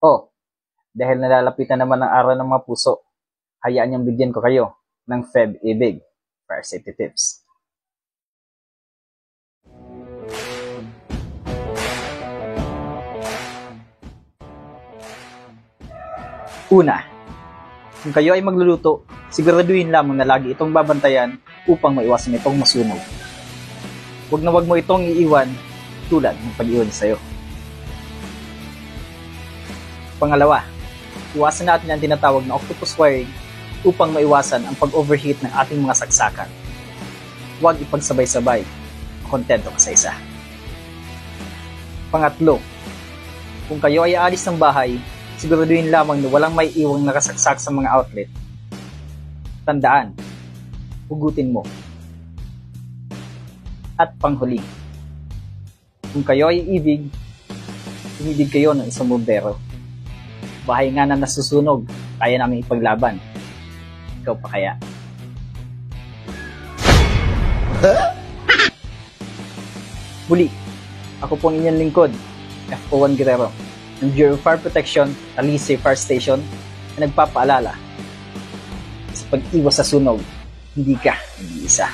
Oh, dahil nalalapitan naman ang araw ng mga puso, hayaan niyang bigyan ko kayo ng Feb Ibig Fire Safety Tips. Una, kung kayo ay magluluto, siguraduhin lamang na lagi itong babantayan upang maiwasan itong masunog. Huwag na huwag mo itong iiwan tulad ng pag-iwan sa'yo. Pangalawa, iwasan natin ang tinatawag na octopus wiring upang maiwasan ang pag-overheat ng ating mga saksakan. Huwag ipagsabay-sabay, kontento ka sa isa. Pangatlo, kung kayo ay aalis ng bahay, siguraduhin lamang na walang may iwang nakasaksak sa mga outlet. Tandaan, hugutin mo. At panghuli, kung kayo ay umibig kayo ng isang bumbero. Bahay nga na nasusunog, kaya namin ipaglaban. Ikaw pa kaya? Muli, ako pong inyong lingkod, FO1 Guerrero, ng Bureau of Fire Protection, Alice Fire Station, na nagpapaalala sa pag-iwas sa sunog, hindi ka nag-iisa.